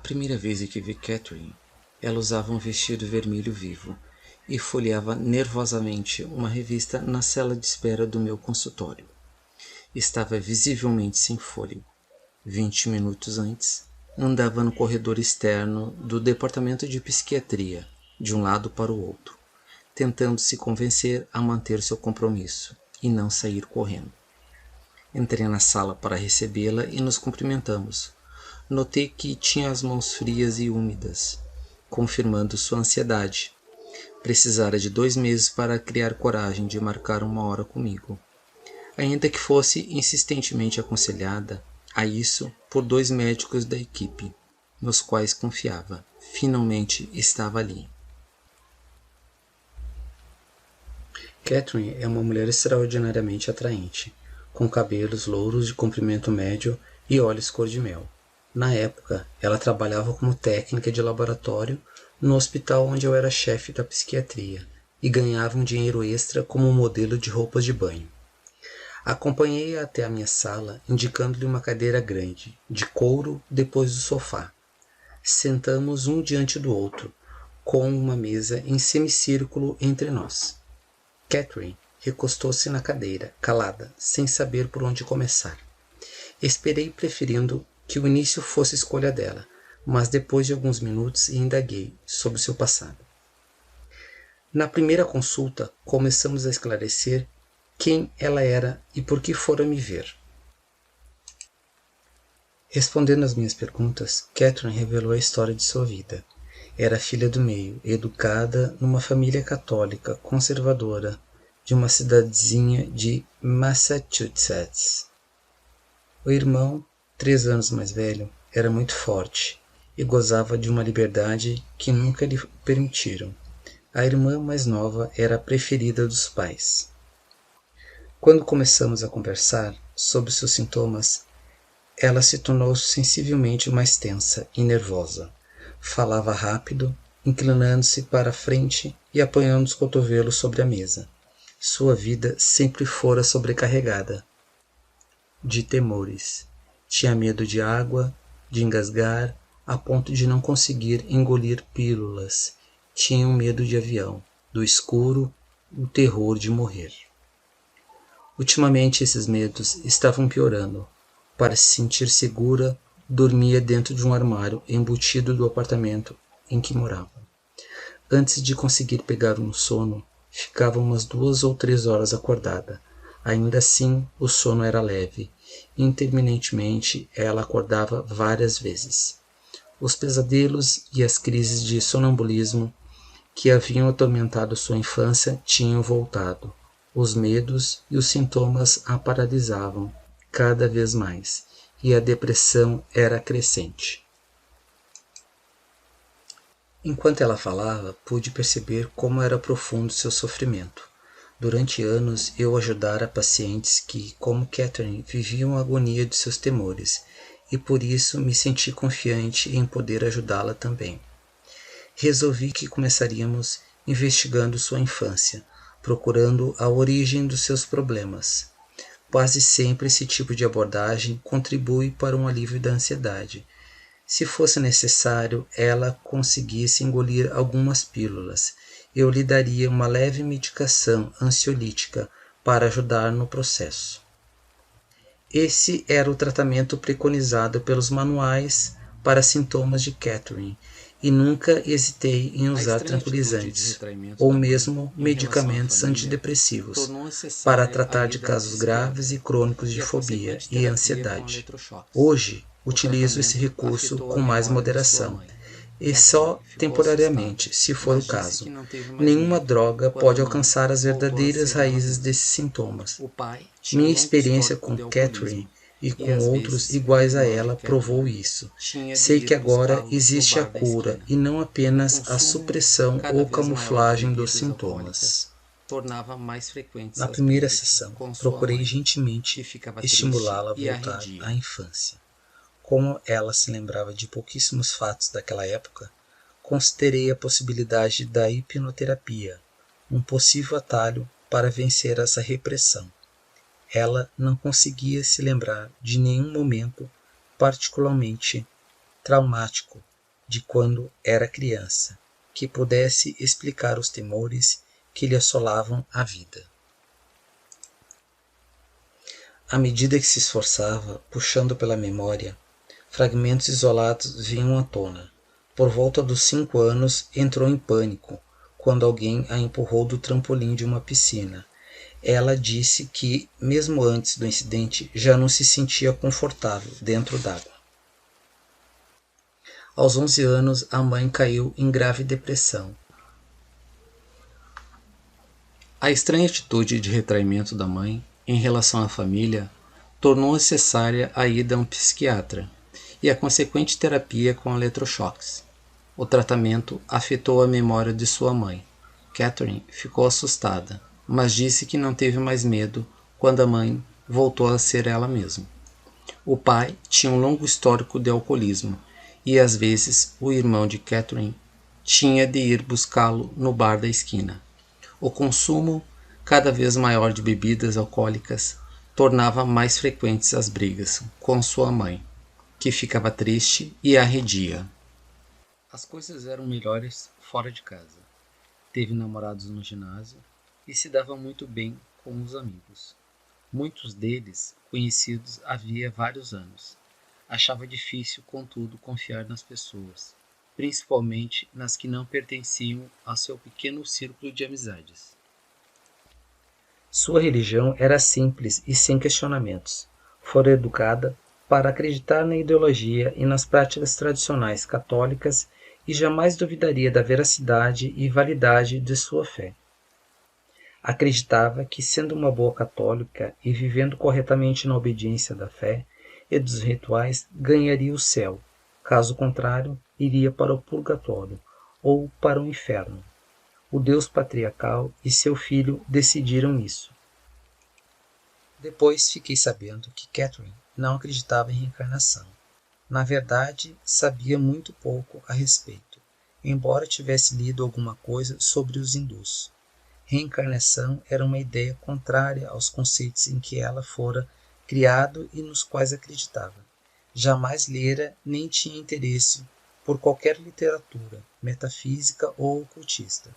primeira vez que vi Catherine, ela usava um vestido vermelho vivo e folheava nervosamente uma revista na sala de espera do meu consultório. Estava visivelmente sem fôlego. 20 minutos antes, andava no corredor externo do departamento de psiquiatria, de um lado para o outro, tentando se convencer a manter seu compromisso e não sair correndo. Entrei na sala para recebê-la e nos cumprimentamos. Notei que tinha as mãos frias e úmidas, confirmando sua ansiedade. Precisara de 2 meses para criar coragem de marcar uma hora comigo. Ainda que fosse insistentemente aconselhada a isso por 2 médicos da equipe, nos quais confiava. Finalmente estava ali. Catherine é uma mulher extraordinariamente atraente, com cabelos louros de comprimento médio e olhos cor de mel. Na época, ela trabalhava como técnica de laboratório no hospital onde eu era chefe da psiquiatria e ganhava um dinheiro extra como modelo de roupas de banho. Acompanhei-a até a minha sala, indicando-lhe uma cadeira grande, de couro, depois do sofá. Sentamos um diante do outro, com uma mesa em semicírculo entre nós. Catherine recostou-se na cadeira, calada, sem saber por onde começar. Esperei, preferindo que o início fosse escolha dela, mas depois de alguns minutos indaguei sobre seu passado. Na primeira consulta, começamos a esclarecer quem ela era e por que fora me ver. Respondendo às minhas perguntas, Catherine revelou a história de sua vida. Era filha do meio, educada numa família católica conservadora de uma cidadezinha de Massachusetts. O irmão, 3 anos mais velho, era muito forte e gozava de uma liberdade que nunca lhe permitiram. A irmã mais nova era a preferida dos pais. Quando começamos a conversar sobre seus sintomas, ela se tornou sensivelmente mais tensa e nervosa. Falava rápido, inclinando-se para a frente e apoiando os cotovelos sobre a mesa. Sua vida sempre fora sobrecarregada de temores. Tinha medo de água, de engasgar, a ponto de não conseguir engolir pílulas. Tinha um medo de avião, do escuro, o terror de morrer. Ultimamente esses medos estavam piorando. Para se sentir segura, dormia dentro de um armário embutido do apartamento em que morava. Antes de conseguir pegar um sono, ficava umas 2 ou 3 horas acordada. Ainda assim, o sono era leve. Interminentemente, ela acordava várias vezes. Os pesadelos e as crises de sonambulismo que haviam atormentado sua infância tinham voltado. Os medos e os sintomas a paralisavam cada vez mais, e a depressão era crescente. Enquanto ela falava, pude perceber como era profundo seu sofrimento. Durante anos eu ajudara pacientes que, como Catherine, viviam a agonia de seus temores, e por isso me senti confiante em poder ajudá-la também. Resolvi que começaríamos investigando sua infância, procurando a origem dos seus problemas. Quase sempre esse tipo de abordagem contribui para um alívio da ansiedade. Se fosse necessário, ela conseguisse engolir algumas pílulas. Eu lhe daria uma leve medicação ansiolítica para ajudar no processo. Esse era o tratamento preconizado pelos manuais para sintomas de Catherine, e nunca hesitei em usar tranquilizantes ou mesmo medicamentos antidepressivos para tratar de casos graves e crônicos de fobia e ansiedade. Hoje, utilizo esse recurso com mais moderação e só temporariamente, se for o caso. Nenhuma droga pode alcançar as verdadeiras raízes desses sintomas. Minha experiência com Catherine e com outros iguais a ela provou isso. Sei que agora existe a cura e não apenas a supressão ou camuflagem dos sintomas. Na primeira sessão, procurei gentilmente estimulá-la a voltar à infância. Como ela se lembrava de pouquíssimos fatos daquela época, considerei a possibilidade da hipnoterapia, um possível atalho para vencer essa repressão. Ela não conseguia se lembrar de nenhum momento particularmente traumático de quando era criança, que pudesse explicar os temores que lhe assolavam a vida. À medida que se esforçava, puxando pela memória, fragmentos isolados vinham à tona. Por volta dos 5 anos, entrou em pânico quando alguém a empurrou do trampolim de uma piscina. Ela disse que, mesmo antes do incidente, já não se sentia confortável dentro d'água. Aos 11 anos, a mãe caiu em grave depressão. A estranha atitude de retraimento da mãe em relação à família tornou necessária a ida a um psiquiatra e a consequente terapia com eletrochoques. O tratamento afetou a memória de sua mãe. Catherine ficou assustada, mas disse que não teve mais medo quando a mãe voltou a ser ela mesma. O pai tinha um longo histórico de alcoolismo e às vezes o irmão de Catherine tinha de ir buscá-lo no bar da esquina. O consumo cada vez maior de bebidas alcoólicas tornava mais frequentes as brigas com sua mãe, que ficava triste e arredia. As coisas eram melhores fora de casa. Teve namorados no ginásio e se dava muito bem com os amigos. Muitos deles conhecidos havia vários anos. Achava difícil, contudo, confiar nas pessoas, principalmente nas que não pertenciam ao seu pequeno círculo de amizades. Sua religião era simples e sem questionamentos. Fora educada para acreditar na ideologia e nas práticas tradicionais católicas e jamais duvidaria da veracidade e validade de sua fé. Acreditava que, sendo uma boa católica e vivendo corretamente na obediência da fé e dos rituais, ganharia o céu. Caso contrário, iria para o purgatório ou para o inferno. O Deus patriarcal e seu filho decidiram isso. Depois fiquei sabendo que Catherine não acreditava em reencarnação. Na verdade, sabia muito pouco a respeito, embora tivesse lido alguma coisa sobre os hindus. Reencarnação era uma ideia contrária aos conceitos em que ela fora criado e nos quais acreditava. Jamais lera nem tinha interesse por qualquer literatura, metafísica ou ocultista.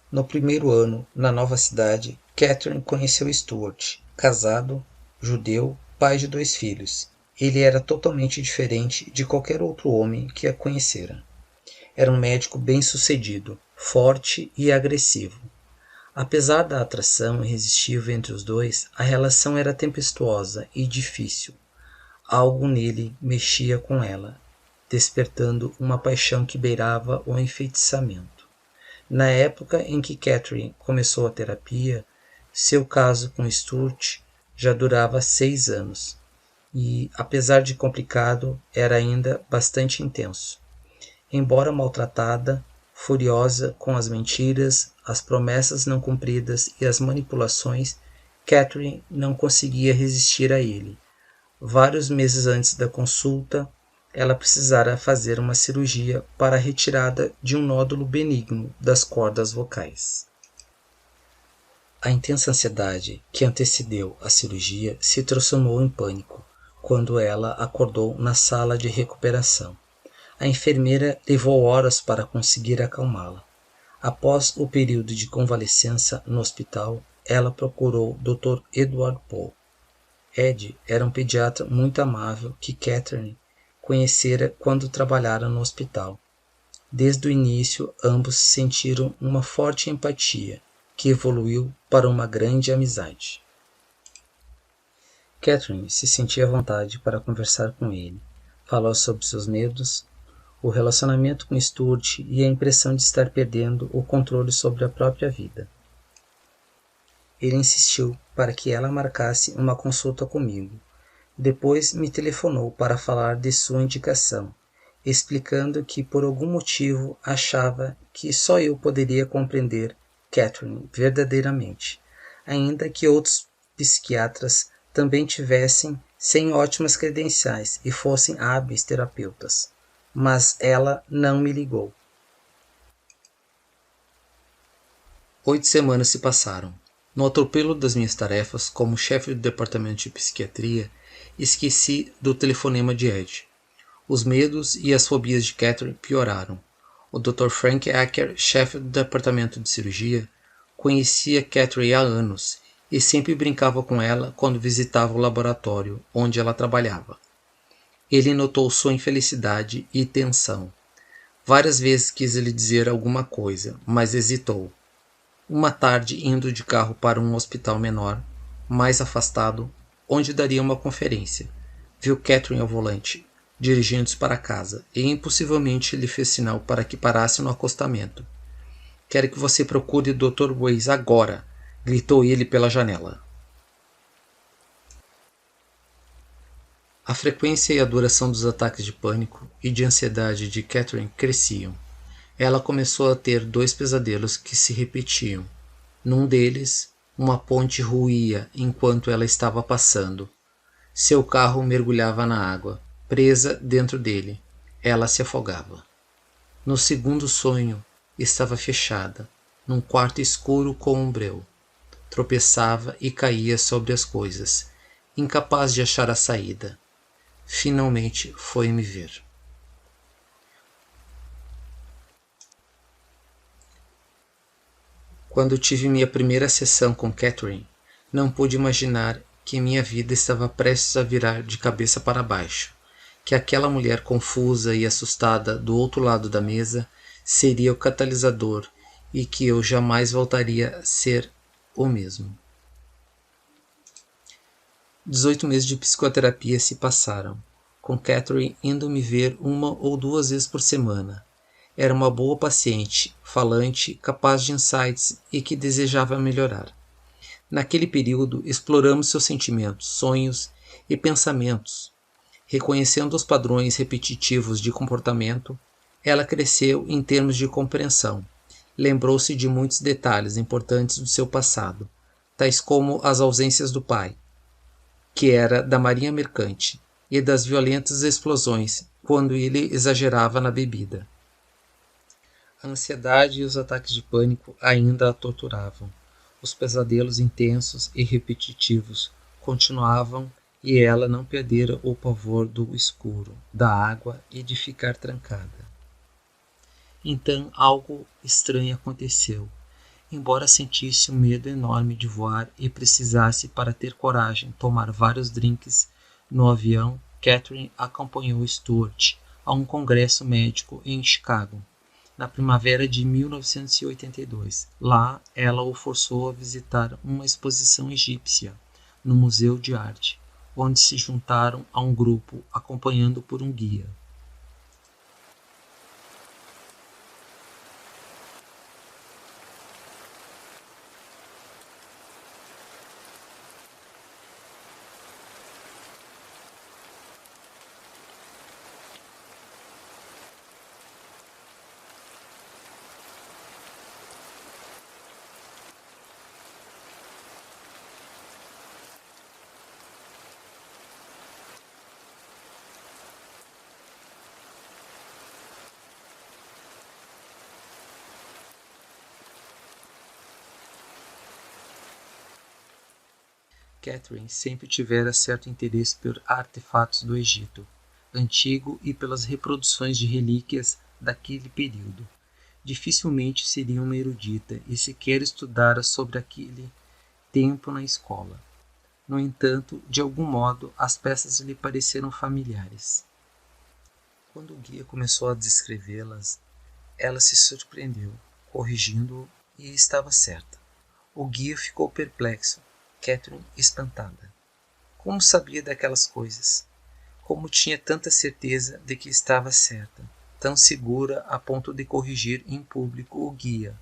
No primeiro ano, na nova cidade, Catherine conheceu Stuart, casado, judeu, pai de 2 filhos. Ele era totalmente diferente de qualquer outro homem que a conhecera. Era um médico bem-sucedido, forte e agressivo. Apesar da atração irresistível entre os dois, a relação era tempestuosa e difícil. Algo nele mexia com ela, despertando uma paixão que beirava o enfeitiçamento. Na época em que Catherine começou a terapia, seu caso com Stuart já durava 6 anos e, apesar de complicado, era ainda bastante intenso. Embora maltratada, furiosa com as mentiras, as promessas não cumpridas e as manipulações, Catherine não conseguia resistir a ele. Vários meses antes da consulta, ela precisara fazer uma cirurgia para a retirada de um nódulo benigno das cordas vocais. A intensa ansiedade que antecedeu a cirurgia se transformou em pânico quando ela acordou na sala de recuperação. A enfermeira levou horas para conseguir acalmá-la. Após o período de convalescença no hospital, ela procurou Dr. Edward Poe. Ed era um pediatra muito amável que Catherine conhecera quando trabalhara no hospital. Desde o início, ambos sentiram uma forte empatia, que evoluiu para uma grande amizade. Catherine se sentia à vontade para conversar com ele. Falou sobre seus medos, o relacionamento com Stuart e a impressão de estar perdendo o controle sobre a própria vida. Ele insistiu para que ela marcasse uma consulta comigo. Depois me telefonou para falar de sua indicação, explicando que por algum motivo achava que só eu poderia compreender Catherine verdadeiramente, ainda que outros psiquiatras também tivessem sem ótimas credenciais e fossem hábeis terapeutas. Mas ela não me ligou. 8 semanas se passaram. No atropelo das minhas tarefas como chefe do departamento de psiquiatria, esqueci do telefonema de Ed. Os medos e as fobias de Catherine pioraram. O Dr. Frank Acker, chefe do departamento de cirurgia, conhecia Catherine há anos e sempre brincava com ela quando visitava o laboratório onde ela trabalhava. Ele notou sua infelicidade e tensão. Várias vezes quis lhe dizer alguma coisa, mas hesitou. Uma tarde, indo de carro para um hospital menor, mais afastado, onde daria uma conferência, viu Catherine ao volante, dirigindo-se para casa, e impossivelmente lhe fez sinal para que parasse no acostamento. Quero que você procure o Dr. Weiss agora, gritou ele pela janela. A frequência e a duração dos ataques de pânico e de ansiedade de Catherine cresciam. Ela começou a ter 2 pesadelos que se repetiam. Num deles, uma ponte ruía enquanto ela estava passando. Seu carro mergulhava na água, presa dentro dele. Ela se afogava. No segundo sonho, estava fechada, num quarto escuro com um breu. Tropeçava e caía sobre as coisas, incapaz de achar a saída. Finalmente foi me ver. Quando tive minha primeira sessão com Catherine, não pude imaginar que minha vida estava prestes a virar de cabeça para baixo, que aquela mulher confusa e assustada do outro lado da mesa seria o catalisador e que eu jamais voltaria a ser o mesmo. 18 meses de psicoterapia se passaram, com Catherine indo me ver 1 ou 2 vezes por semana. Era uma boa paciente, falante, capaz de insights e que desejava melhorar. Naquele período, exploramos seus sentimentos, sonhos e pensamentos. Reconhecendo os padrões repetitivos de comportamento, ela cresceu em termos de compreensão. Lembrou-se de muitos detalhes importantes do seu passado, tais como as ausências do pai, que era da marinha mercante, e das violentas explosões quando ele exagerava na bebida. A ansiedade e os ataques de pânico ainda a torturavam. Os pesadelos intensos e repetitivos continuavam e ela não perdera o pavor do escuro, da água e de ficar trancada. Então algo estranho aconteceu. Embora sentisse um medo enorme de voar e precisasse, para ter coragem, tomar vários drinks no avião, Catherine acompanhou Stuart a um congresso médico em Chicago, na primavera de 1982. Lá, ela o forçou a visitar uma exposição egípcia no Museu de Arte, onde se juntaram a um grupo acompanhando por um guia. Catherine sempre tivera certo interesse por artefatos do Egito antigo e pelas reproduções de relíquias daquele período. Dificilmente seria uma erudita e sequer estudara sobre aquele tempo na escola. No entanto, de algum modo, as peças lhe pareceram familiares. Quando o guia começou a descrevê-las, ela se surpreendeu, corrigindo-o, e estava certa. O guia ficou perplexo, Catherine espantada. Como sabia daquelas coisas? Como tinha tanta certeza de que estava certa, tão segura a ponto de corrigir em público o guia?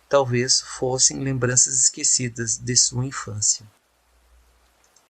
Talvez fossem lembranças esquecidas de sua infância.